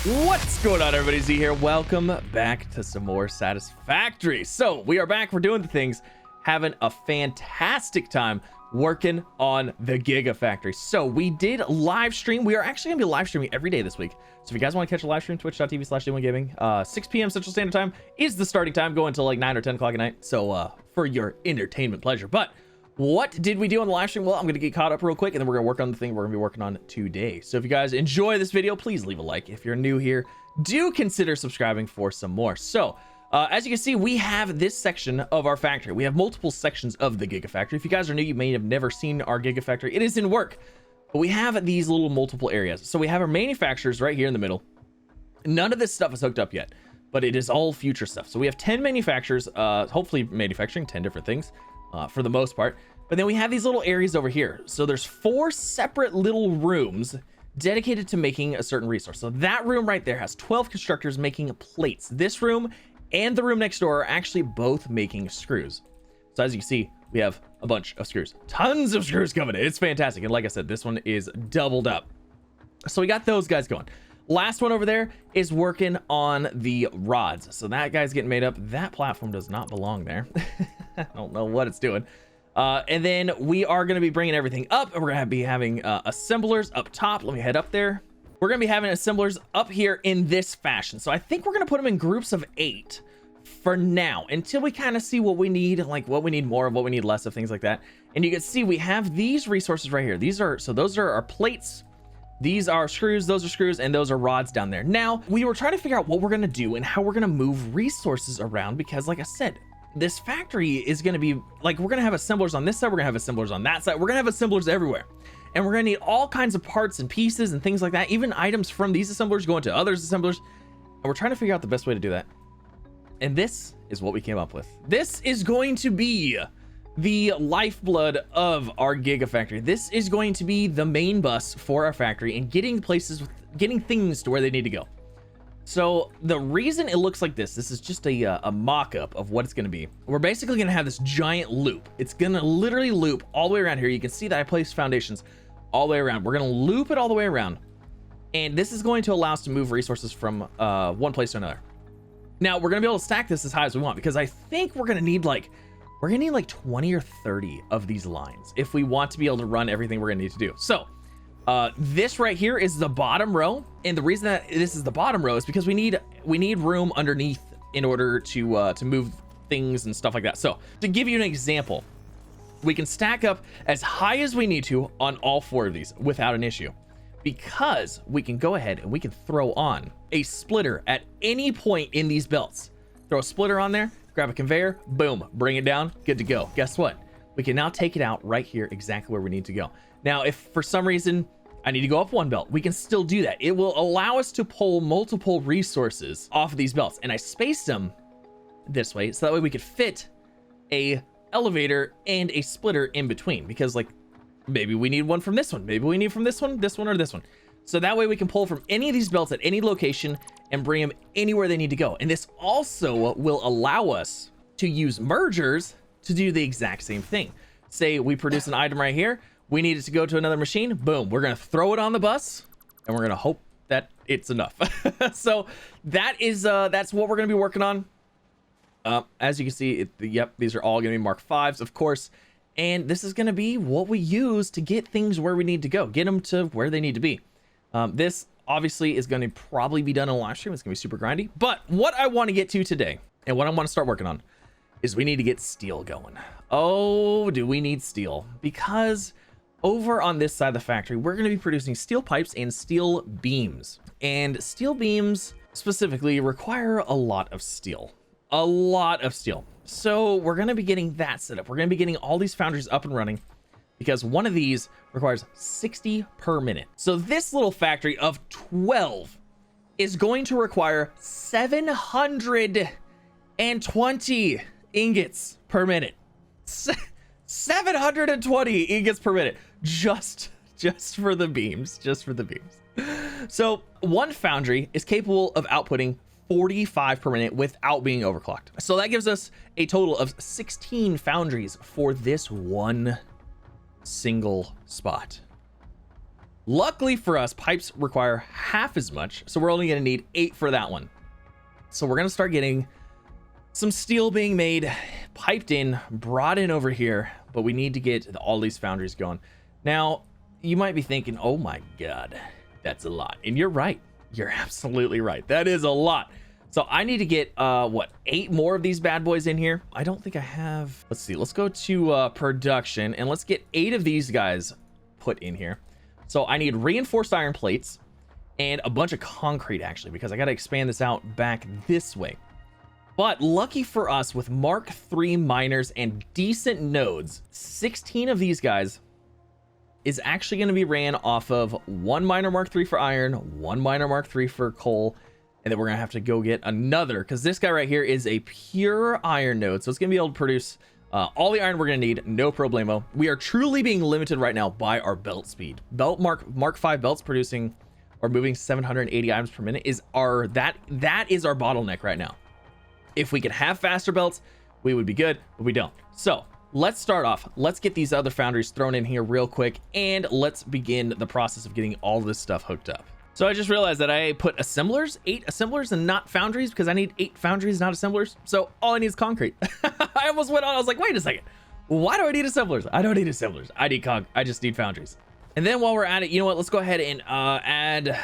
What's going on, everybody? Z here. Welcome back to some more Satisfactory. So we are back. We're doing the things, having a fantastic time working on the Giga factory. So we did live stream. We are actually gonna be live streaming every day this week. So if you guys want to catch a live stream, twitch.tv/D1gaming, 6 p.m. Central Standard Time is the starting time, going until like 9 or 10 o'clock at night. So for your entertainment pleasure. But what did we do on the live stream? Well, I'm going to get caught up real quick, and then we're going to work on the thing we're going to be working on today. So if you guys enjoy this video, please leave a like. If you're new here, do consider subscribing for some more. So as you can see, we have this section of our factory. We have multiple sections of the Giga factory. If you guys are new, you may have never seen our Giga factory. It is in work, but we have these little multiple areas. So we have our manufacturers right here in the middle. None of this stuff is hooked up yet, but it is all future stuff. So we have 10 manufacturers, hopefully manufacturing 10 different things. For the most part, but then we have these little areas over here. So there's 4 separate little rooms dedicated to making a certain resource. So that room right there has 12 constructors making plates. This room and the room next door are actually both making screws. So as you can see, we have a bunch of screws, tons of screws coming in. It's fantastic. And like I said, this one is doubled up. So we got those guys going. Last one over there is working on the rods. So that guy's getting made up. That platform does not belong there. I don't know what it's doing. And then we are going to be bringing everything up, and we're going to be having assemblers up top. Let me head up there. We're going to be having assemblers up here in this fashion. So I think we're going to put them in groups of 8 for now, until we kind of see what we need, like what we need more of, what we need less of, things like that. And you can see we have these resources right here. Those are our plates. These are screws, those are screws, and those are rods down there. Now, we were trying to figure out what we're going to do and how we're going to move resources around, because like I said, this factory is going to be like, we're going to have assemblers on this side, we're going to have assemblers on that side, we're going to have assemblers everywhere, and we're going to need all kinds of parts and pieces and things like that, even items from these assemblers going to others assemblers, and we're trying to figure out the best way to do that. And this is what we came up with. This is going to be the lifeblood of our Giga factory. This is going to be the main bus for our factory and getting things to where they need to go. So the reason it looks like this is just a mock-up of what it's going to be. We're basically going to have this giant loop. It's going to literally loop all the way around here. You can see that I placed foundations all the way around. We're going to loop it all the way around. And this is going to allow us to move resources from one place to another. Now, we're going to be able to stack this as high as we want, because I think we're going to need like 20 or 30 of these lines if we want to be able to run everything we're going to need to do. So this right here is the bottom row, and the reason that this is the bottom row is because we need room underneath in order to move things and stuff like that. So to give you an example, we can stack up as high as we need to on all 4 of these without an issue, because we can go ahead and we can throw on a splitter at any point in these belts. Throw a splitter on there, grab a conveyor, boom, bring it down, good to go. Guess what? We can now take it out right here exactly where we need to go. Now, if for some reason I need to go up one belt, we can still do that. It will allow us to pull multiple resources off of these belts, and I spaced them this way so that way we could fit a elevator and a splitter in between, because like maybe we need one from this one, maybe we need from this one, or this one. So that way we can pull from any of these belts at any location and bring them anywhere they need to go. And this also will allow us to use mergers to do the exact same thing. Say we produce an item right here, we need it to go to another machine, boom, we're going to throw it on the bus, and we're going to hope that it's enough. So that is that's what we're going to be working on. As you can see, yep, these are all going to be Mark 5s, of course, and this is going to be what we use to get things where we need to go, get them to where they need to be. This obviously is going to probably be done on a live stream. It's going to be super grindy, but what I want to get to today and what I want to start working on is we need to get steel going. Oh, do we need steel? Because over on this side of the factory, we're going to be producing steel pipes and steel beams, and steel beams specifically require a lot of steel, So we're going to be getting that set up. We're going to be getting all these foundries up and running, because one of these requires 60 per minute. So this little factory of 12 is going to require 720 ingots per minute. 720 ingots per minute just for the beams, So one foundry is capable of outputting 45 per minute without being overclocked. So that gives us a total of 16 foundries for this one single spot. Luckily for us, pipes require half as much, so we're only going to need 8 for that one. So we're going to start getting some steel being made, piped in, brought in over here, but we need to get all these foundries going. Now, you might be thinking, oh my God, that's a lot. And you're right. You're absolutely right. That is a lot. So I need to get, 8 more of these bad boys in here. I don't think I have, let's see, let's go to production and let's get 8 of these guys put in here. So I need reinforced iron plates and a bunch of concrete actually, because I got to expand this out back this way. But lucky for us, with Mark III miners and decent nodes, 16 of these guys is actually going to be ran off of 1 miner Mark III for iron, 1 miner Mark III for coal, and then we're going to have to go get another, because this guy right here is a pure iron node, so it's going to be able to produce all the iron we're going to need, no problemo. We are truly being limited right now by our belt speed. Mark V belts producing or moving 780 items per minute is that is our bottleneck right now. If we could have faster belts, we would be good, but we don't. So let's start off. Let's get these other foundries thrown in here real quick, and let's begin the process of getting all this stuff hooked up. So I just realized that I put assemblers, 8 assemblers and not foundries, because I need 8 foundries, not assemblers. So all I need is concrete. I almost went on. I was like, wait a second. Why do I need assemblers? I don't need assemblers. I just need foundries. And then while we're at it, you know what? Let's go ahead and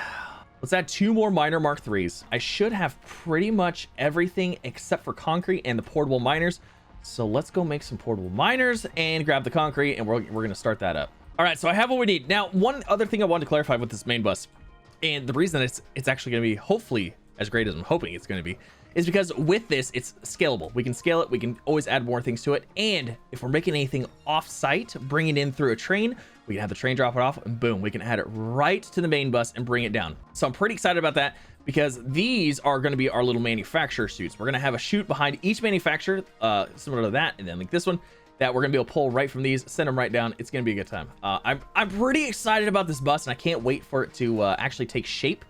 let's add 2 more miner Mark IIIs. I should have pretty much everything except for concrete and the portable miners. So let's go make some portable miners and grab the concrete, and we're going to start that up. All right, so I have what we need. Now, one other thing I wanted to clarify with this main bus, and the reason it's actually going to be hopefully as great as I'm hoping it's going to be, is because with this, it's scalable. We can scale it. We can always add more things to it. And if we're making anything off-site, bring it in through a train, we can have the train drop it off, and boom, we can add it right to the main bus and bring it down. So I'm pretty excited about that, because these are going to be our little manufacturer chutes. We're going to have a chute behind each manufacturer, similar to that, and then like this one, that we're going to be able to pull right from these, send them right down. It's going to be a good time. I'm pretty excited about this bus, and I can't wait for it to actually take shape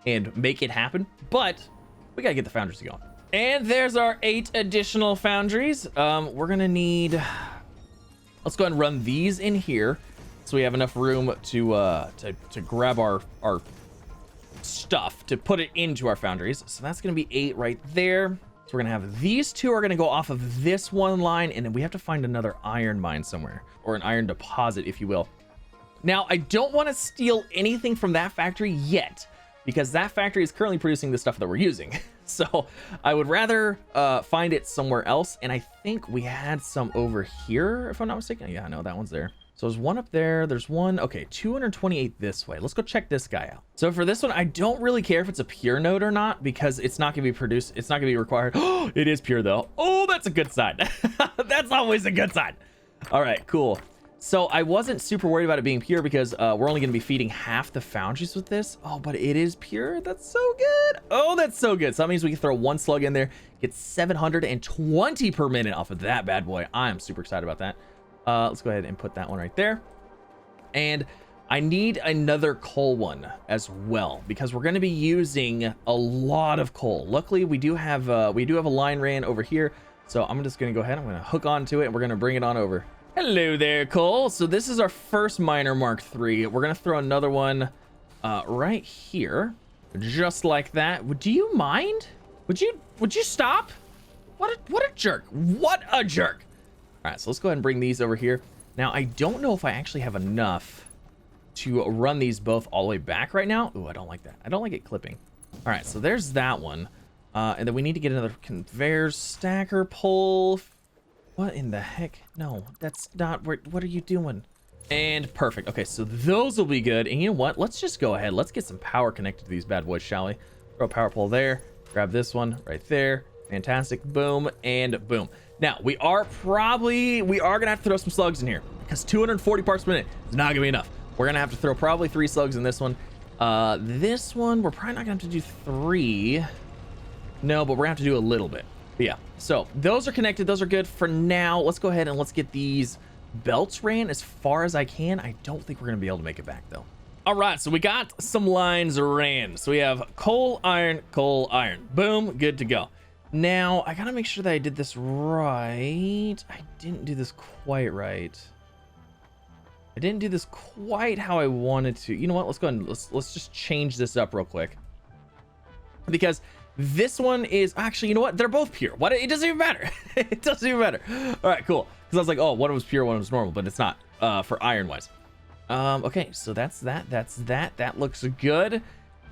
and make it happen. But we got to get the foundries going. And there's our 8 additional foundries. We're going to need... Let's go ahead and run these in here, so we have enough room to grab our stuff to put it into our foundries. So that's going to be 8 right there. So we're going to have these 2 are going to go off of this one line, and then we have to find another iron mine somewhere, or an iron deposit, if you will. Now, I don't want to steal anything from that factory yet, because that factory is currently producing the stuff that we're using. So I would rather find it somewhere else, and I think we had some over here, if I'm not mistaken. Yeah, no, that one's there. So there's one up there. There's one. Okay, 228 this way. Let's go check this guy out. So for this one, I don't really care if it's a pure node or not, because it's not going to be produced. It's not going to be required. Oh, it is pure though. Oh, that's a good sign. That's always a good sign. All right, cool. So I wasn't super worried about it being pure, because we're only going to be feeding half the foundries with this. Oh, but it is pure. That's so good. Oh, that's so good. So that means we can throw 1 slug in there, get 720 per minute off of that bad boy. I am super excited about that. Let's go ahead and put that one right there. And I need another coal one as well, because we're going to be using a lot of coal. Luckily, we do have a line ran over here. So I'm just going to go ahead. I'm going to hook onto it, and we're going to bring it on over. Hello there, Cole. So this is our first miner Mark III. We're going to throw another one right here, just like that. Do you mind? Would you stop? What a jerk. What a jerk. All right, so let's go ahead and bring these over here. Now, I don't know if I actually have enough to run these both all the way back right now. Ooh, I don't like that. I don't like it clipping. All right, so there's that one. And then we need to get another conveyor stacker pole. What in the heck? No, that's not what are you doing? And perfect. Okay, so those will be good. And you know what? Let's just go ahead. Let's get some power connected to these bad boys, shall we? Throw a power pole there. Grab this one right there. Fantastic. Boom and boom. Now, we are gonna have to throw some slugs in here, because 240 parts per minute is not gonna be enough. We're gonna have to throw probably 3 slugs in this one. This one, we're probably not gonna have to do 3. No, but we're gonna have to do a little bit. But yeah, so those are connected. Those are good for now. Let's go ahead and let's get these belts ran as far as I can. I don't think we're gonna be able to make it back though. All right, so we got some lines ran. So we have coal, iron, boom, good to go. Now, I gotta make sure that I did this right. I didn't do this quite right. I didn't do this quite how I wanted to. You know what? Let's go ahead and let's just change this up real quick. Because this one is actually, you know what? They're both pure. What? It doesn't even matter. It doesn't even matter. All right, cool. Because I was like, oh, one was pure, one was normal, but it's not for iron wise. Okay, so that's that. That looks good.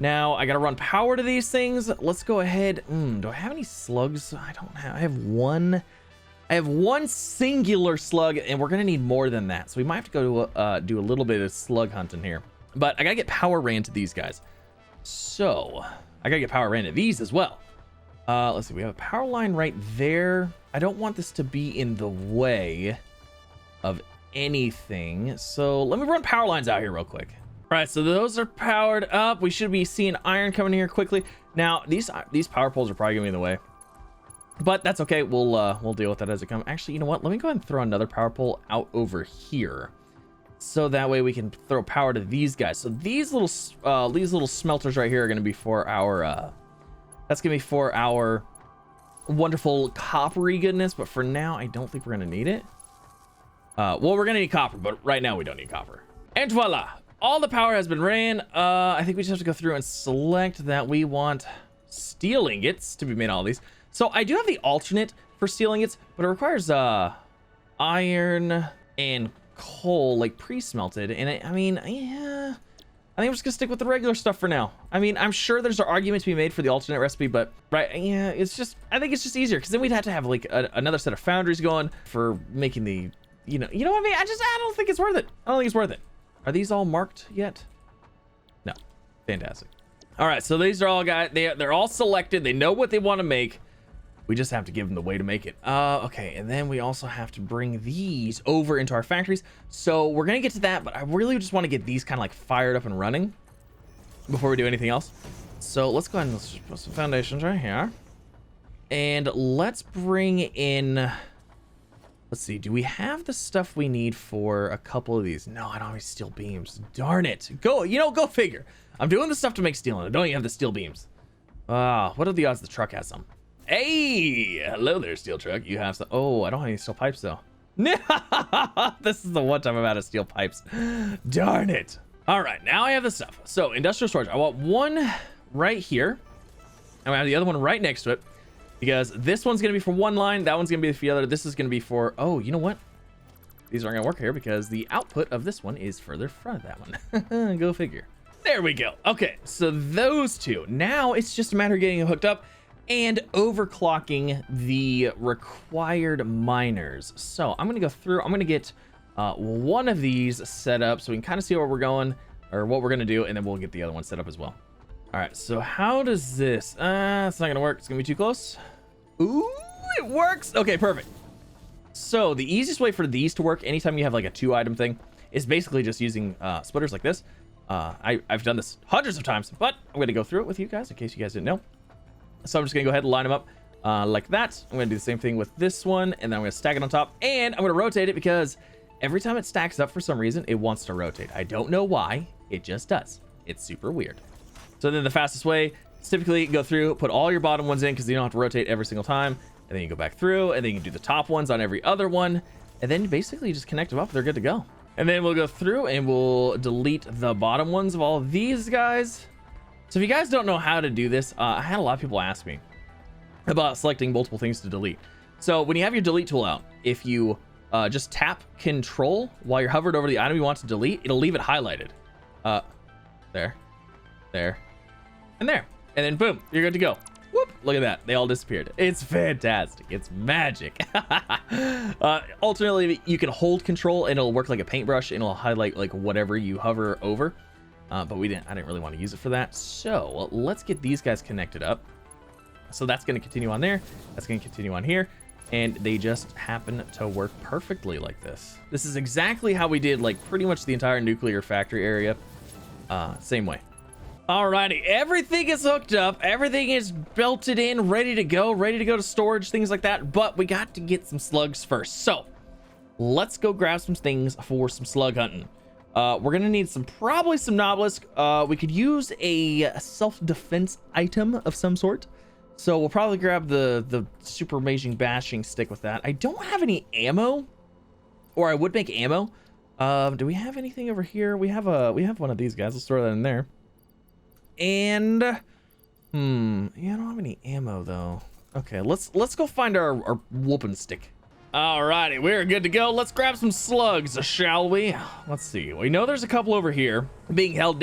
Now I gotta run power to these things. Let's go ahead. Do I have any slugs? I don't have. I have one singular slug, and we're gonna need more than that. So we might have to go to do a little bit of slug hunting here. But I gotta get power ran to these guys. So I gotta get power ran to these as well. Let's see. We have a power line right there. I don't want this to be in the way of anything. So let me run power lines out here real quick. All right, so those are powered up. We should be seeing iron coming here quickly. Now these power poles are probably gonna be in the way, but that's okay. We'll deal with that as it comes. Actually, you know what? Let me go ahead and throw another power pole out over here, so that way we can throw power to these guys. So these little smelters right here are gonna be for our that's gonna be for our wonderful coppery goodness. But for now, I don't think we're gonna need it. Well, we're gonna need copper, but right now we don't need copper. And voila. All the power has been ran. I think we just have to go through and select that we want steel ingots to be made all these. So I do have the alternate for steel ingots, but it requires iron and coal, like pre-smelted. And I mean, yeah, I think I'm just gonna stick with the regular stuff for now. I mean, I'm sure there's an argument to be made for the alternate recipe, but right, yeah, it's just, I think it's just easier because then we'd have to have like another set of foundries going for making the, you know what I mean? I don't think it's worth it. I don't think it's worth it. Are these all marked yet? No. Fantastic. All right, so these are all guys. They're all selected. They know what they want to make. We just have to give them the way to make it. Okay, and then we also have to bring these over into our factories. So we're gonna get to that, but I really just want to get these kind of like fired up and running before we do anything else. So let's go ahead and let's put some foundations right here. And let's bring in... Let's see, do we have the stuff we need for a couple of these? No, I don't have any steel beams. Darn it. Go figure. I'm doing the stuff to make steel, and I don't even have the steel beams. What are the odds the truck has some? Hey, hello there, steel truck. You have some. Oh, I don't have any steel pipes, though. This is the one time I'm out of steel pipes. Darn it. All right, now I have the stuff. So, industrial storage. I want one right here. And I have the other one right next to it. Because this one's gonna be for one line, that one's gonna be for the other. This is gonna be for, oh, you know what? These aren't gonna work here because the output of this one is further front of that one. Go figure. There we go. Okay, so those two. Now it's just a matter of getting it hooked up and overclocking the required miners. So I'm gonna go through, I'm gonna get one of these set up so we can kind of see where we're going or what we're gonna do, and then we'll get the other one set up as well. All right, so how does this, it's not gonna work. It's gonna be too close. Ooh, it works. Okay, perfect. So the easiest way for these to work anytime you have like a 2-item thing is basically just using splitters like this. I've done this hundreds of times, but I'm gonna go through it with you guys in case you guys didn't know. So I'm just gonna go ahead and line them up like that. I'm gonna do the same thing with this one, and then I'm gonna stack it on top, and I'm gonna rotate it because every time it stacks up for some reason, it wants to rotate. I don't know why, it just does. It's super weird. So then the fastest way is typically go through, put all your bottom ones in because you don't have to rotate every single time. And then you go back through, and then you can do the top ones on every other one. And then basically you just connect them up. They're good to go. And then we'll go through and we'll delete the bottom ones of all of these guys. So if you guys don't know how to do this, I had a lot of people ask me about selecting multiple things to delete. So when you have your delete tool out, if you just tap Control while you're hovered over the item you want to delete, it'll leave it highlighted. There, and there, and then boom, you're good to go. Whoop, look at that, they all disappeared. It's fantastic. It's magic. Alternately, you can hold Control and it'll work like a paintbrush and it'll highlight like whatever you hover over, but I didn't really want to use it for that. So let's get these guys connected up. So that's going to continue on there, that's going to continue on here, and they just happen to work perfectly like this. This is exactly how we did like pretty much the entire nuclear factory area. Same way. Alrighty, everything is hooked up, everything is belted in, ready to go to storage, things like that, but we got to get some slugs first. So let's go grab some things for some slug hunting. We're gonna need probably some obelisk. We could use a self-defense item of some sort, so we'll probably grab the super amazing bashing stick with that. I don't have any ammo, or I would make ammo, Do we have anything over here? We have one of these guys. Let's throw that in there. And yeah, I don't have any ammo though. Okay, let's go find our whooping stick. Alrighty, we're good to go. Let's grab some slugs, shall we? Let's see. We know there's a couple over here being held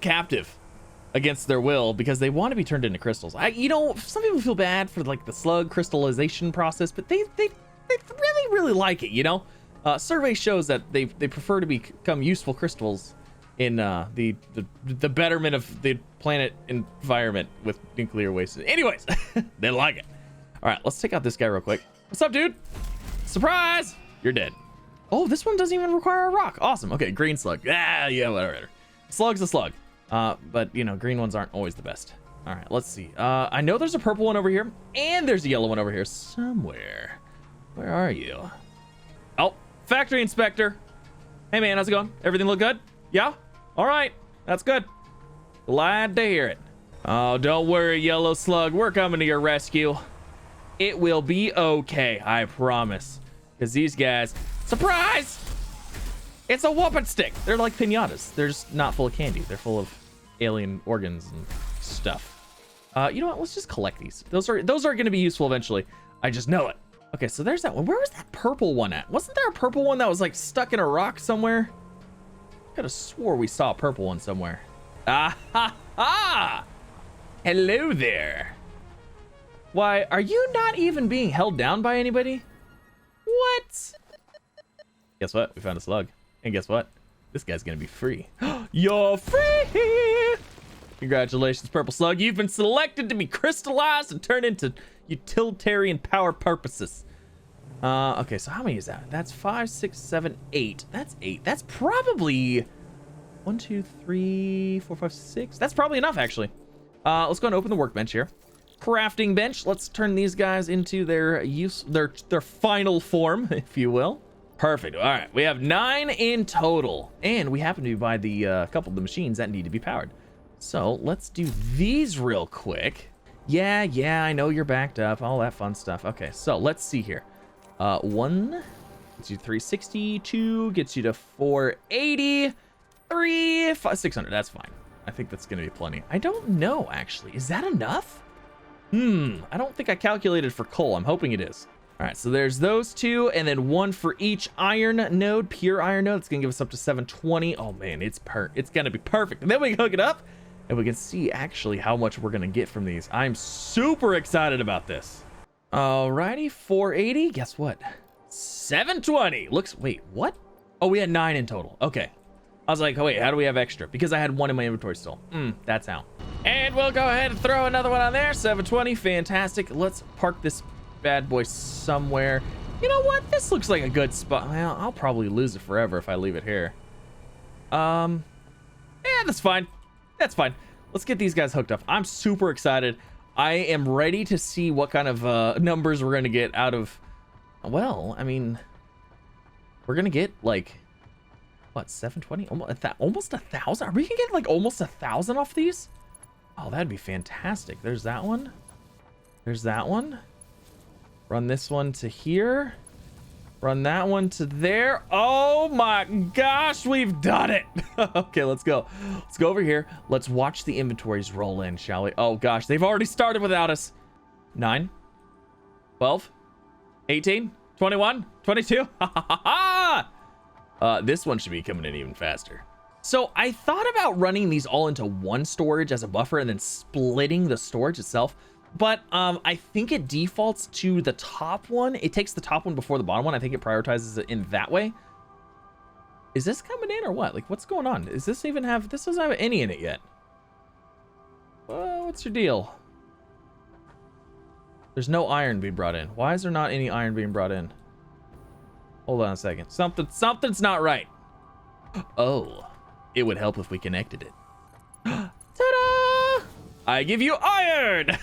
captive against their will because they want to be turned into crystals. You know, some people feel bad for like the slug crystallization process, but they really like it, you know? Survey shows that they prefer to become useful crystals in the betterment of the planet environment with nuclear waste. Anyways, they like it. All right, let's take out this guy real quick. What's up, dude? Surprise! You're dead. Oh, this one doesn't even require a rock. Awesome. Okay, green slug. Yeah, whatever. Slug's a slug. But you know, green ones aren't always the best. All right, let's see. I know there's a purple one over here, and there's a yellow one over here somewhere. Where are you? Oh, factory inspector. Hey man, how's it going? Everything look good? Yeah? All right, that's good. Glad to hear it. Oh, don't worry, yellow slug. We're coming to your rescue. It will be okay, I promise. Because these guys, surprise! It's a whooping stick. They're like piñatas. They're just not full of candy. They're full of alien organs and stuff. You know what? Let's just collect these. Those are going to be useful eventually. I just know it. Okay, so there's that one. Where was that purple one at? Wasn't there a purple one that was like stuck in a rock somewhere? I could have swore we saw a purple one somewhere. Ah ha ha! Hello there. Why, are you not even being held down by anybody? What? Guess what? We found a slug. And guess what? This guy's gonna be free. You're free! Congratulations, purple slug. You've been selected to be crystallized and turned into utilitarian power purposes. Okay, so how many is that? That's 5, 6, 7, 8. That's 8. That's probably 1, 2, 3, 4, 5, 6. That's probably enough, actually. Let's go and open the workbench here. Crafting bench. Let's turn these guys into their final form, if you will. Perfect. All right, we have 9 in total, and we happen to be by the couple of the machines that need to be powered. So let's do these real quick. Yeah, I know you're backed up, all that fun stuff. Okay, so let's see here. 1 gets you 360, 2 gets you to 480, 3, 5, 600. That's fine. I think that's gonna be plenty. I don't know, actually. Is that enough? I don't think I calculated for coal. I'm hoping it is. All right, so there's those 2, and then 1 for each iron node, pure iron node. It's gonna give us up to 720. Oh man, it's gonna be perfect. And then we can hook it up, and we can see actually how much we're gonna get from these. I'm super excited about this. Alrighty, 480. Guess what? 720. Wait, what? Oh, we had 9 in total. Okay. I was like, oh wait, how do we have extra? Because I had 1 in my inventory still. That's how. And we'll go ahead and throw another one on there. 720, fantastic. Let's park this bad boy somewhere. You know what? This looks like a good spot. Well, I'll probably lose it forever if I leave it here. Yeah, that's fine. That's fine. Let's get these guys hooked up. I'm super excited. I am ready to see what kind of numbers we're gonna get out of. Well, I mean, we're gonna get like what, 720? Almost 1,000. Are we gonna get like almost 1,000 off these? Oh, that'd be fantastic. There's that one. There's that one. Run this one to here. Run that one to there. Oh my gosh, we've done it. Okay, let's go. Let's go over here. Let's watch the inventories roll in, shall we? Oh gosh, they've already started without us. 9, 12, 18, 21, 22. This one should be coming in even faster. So I thought about running these all into one storage as a buffer and then splitting the storage itself. But I think it defaults to the top one. It takes the top one before the bottom one. I think it prioritizes it in that way. Is this coming in or what? Like, what's going on? Is this even have... This doesn't have any in it yet. What's your deal? There's no iron being brought in. Why is there not any iron being brought in? Hold on a second. Something's not right. Oh, it would help if we connected it. Ta-da! I give you iron!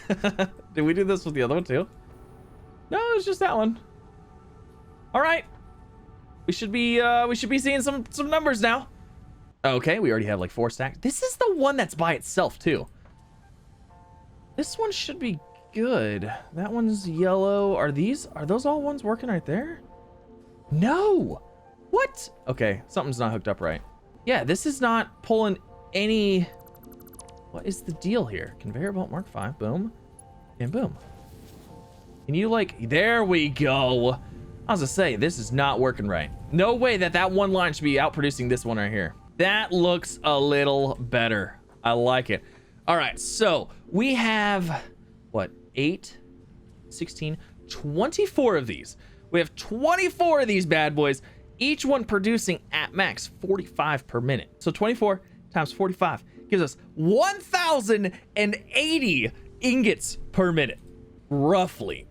Did we do this with the other one too? No, it's just that one. All right. We should be seeing some numbers now. Okay, we already have like 4 stacks. This is the one that's by itself too. This one should be good. That one's yellow. Are those all ones working right there? No. What? Okay, something's not hooked up right. Yeah, this is not pulling any... What is the deal here? Conveyor belt Mark 5, boom, and boom. Can you like... There we go. I was gonna say, this is not working right. No way that one line should be outproducing this one right here. That looks a little better. I like it. All right, so we have, what, 8, 16, 24 of these. We have 24 of these bad boys, each one producing at max 45 per minute. So 24 times 45 gives us 1,080 ingots per minute. Roughly,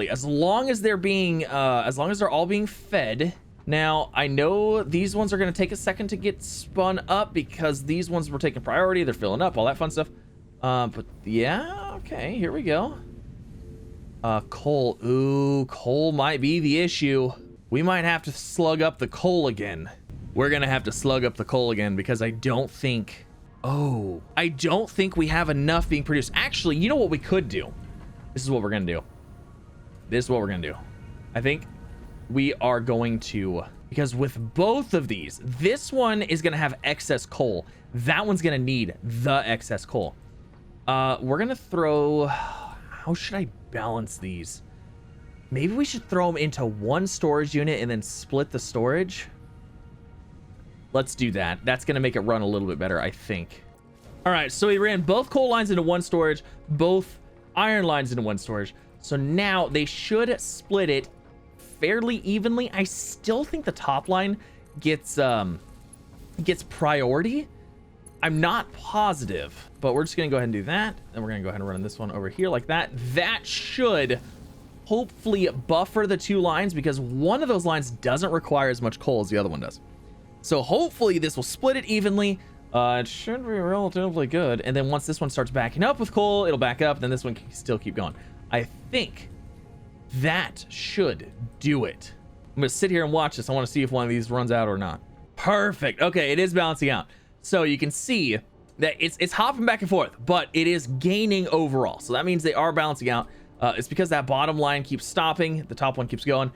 as long as they're being, as long as they're all being fed. Now, I know these ones are going to take a second to get spun up because these ones were taking priority. They're filling up, all that fun stuff. But yeah, okay, here we go. Coal. Ooh, coal might be the issue. We might have to slug up the coal again. We're going to have to slug up the coal again because I don't think... Oh, I don't think we have enough being produced. Actually, you know what we could do? This is what we're going to do. This is what we're going to do. I think we are going to, because with both of these, this one is going to have excess coal. That one's going to need the excess coal. We're going to throw, how should I balance these? Maybe we should throw them into one storage unit and then split the storage. Let's do that. That's going to make it run a little bit better, I think. All right, so we ran both coal lines into one storage, both iron lines into one storage. So now they should split it fairly evenly. I still think the top line gets priority. I'm not positive, but we're just gonna go ahead and do that. And we're gonna go ahead and run this one over here like that. That should hopefully buffer the two lines because one of those lines doesn't require as much coal as the other one does. So hopefully this will split it evenly. It should be relatively good. And then once this one starts backing up with coal, it'll back up. Then this one can still keep going. I think that should do it. I'm gonna sit here and watch this. I want to see if one of these runs out or not. Perfect. Okay, it is balancing out. So you can see that it's hopping back and forth, but it is gaining overall. So that means they are balancing out. It's because that bottom line keeps stopping. The top one keeps going.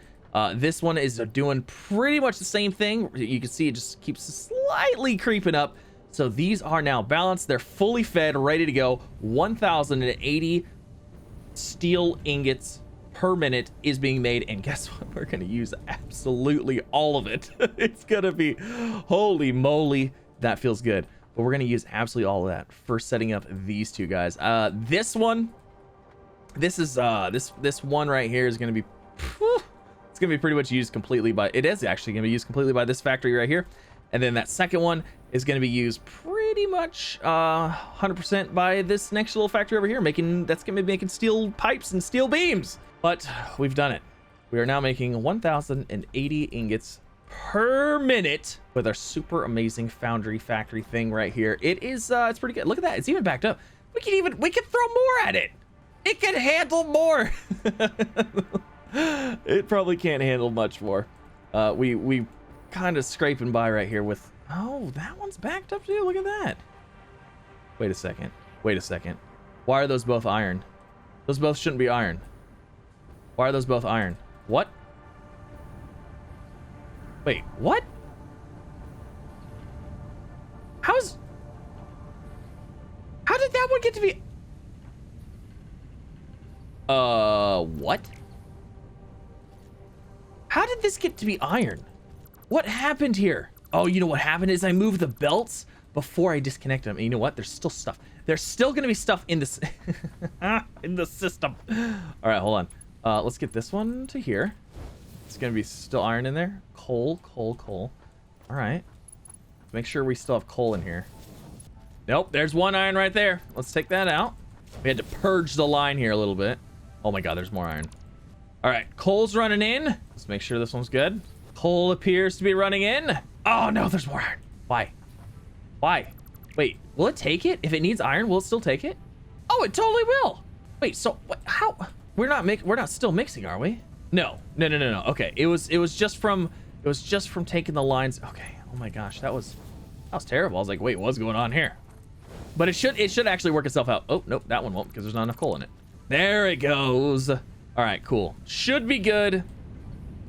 This one is doing pretty much the same thing. You can see it just keeps slightly creeping up. So these are now balanced. They're fully fed, ready to go. 1,080 steel ingots per minute is being made, and guess what? We're gonna use absolutely all of it. It's gonna be, holy moly, that feels good. But we're gonna use absolutely all of that for setting up these two guys. This one, this is this one right here is gonna be, it's gonna be pretty much used completely by, it is actually gonna be used completely by this factory right here. And then that second one is going to be used pretty much 100% by this next little factory over here, that's going to be making steel pipes and steel beams. But we've done it. We are now making 1,080 ingots per minute with our super amazing foundry factory thing right here. It is it's pretty good. Look at that. It's even backed up. We can throw more at it. It can handle more. It probably can't handle much more. We kind of scraping by right here with, oh, that one's backed up too. Look at that. Wait a second. Why are those both iron? Those both shouldn't be iron. Why are those both iron? What? Wait, what? How did that one get to be? What? How did this get to be iron? What happened here? Oh, you know what happened is I moved the belts before I disconnected them. And you know what? There's still stuff. There's still going to be stuff in this in the system. All right, hold on. Let's get this one to here. It's going to be still iron in there. Coal. All right. Make sure we still have coal in here. Nope, there's one iron right there. Let's take that out. We had to purge the line here a little bit. Oh my God, there's more iron. All right, coal's running in. Let's make sure this one's good. Coal appears to be running in. Oh no, there's more iron. Why? Wait, will it take it? If it needs iron, will it still take it? Oh, it totally will. Wait, so what, how? We're not still mixing, are we? No. Okay, it was just from taking the lines. Okay. Oh my gosh, that was terrible. I was like, wait, what's going on here? But it should actually work itself out. Oh nope, that one won't because there's not enough coal in it. There it goes. All right, cool. Should be good.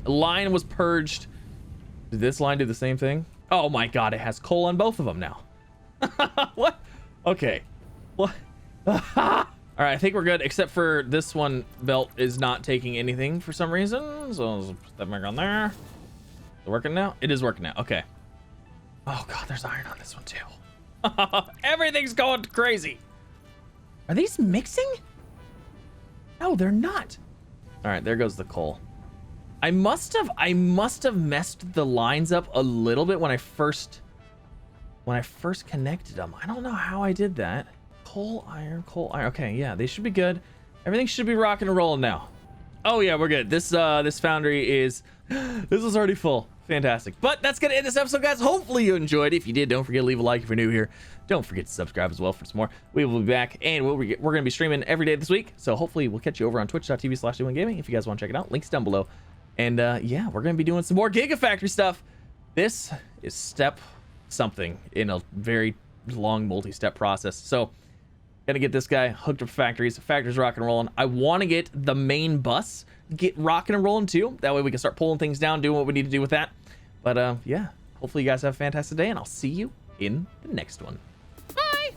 Line was purged. Did this line do the same thing? Oh my god, it has coal on both of them now. What? Okay. What? All right, I think we're good, except for this one belt is not taking anything for some reason. So let's put that back on there. Is it working now? It is working now. Okay. Oh god, there's iron on this one too. Everything's going crazy. Are these mixing? No, they're not. All right, there goes the coal. I must have messed the lines up a little bit when I first connected them. I don't know how I did that. Coal, iron. Okay, yeah, they should be good. Everything should be rocking and rolling now. Oh yeah, we're good. This foundry is this is already full. Fantastic. But that's gonna end this episode, guys. Hopefully you enjoyed. If you did, don't forget to leave a like if you're new here. Don't forget to subscribe as well for some more. We will be back, and we're gonna be streaming every day this week. So hopefully we'll catch you over on twitch.tv/D1gaming if you guys want to check it out. Links down below. And yeah, we're gonna be doing some more Gigafactory stuff. This is step something in a very long multi-step process. So gonna get this guy hooked up to factories. Factories rocking and rolling. I want to get the main bus get rocking and rolling too. That way we can start pulling things down, doing what we need to do with that. But yeah, hopefully you guys have a fantastic day, and I'll see you in the next one. Bye.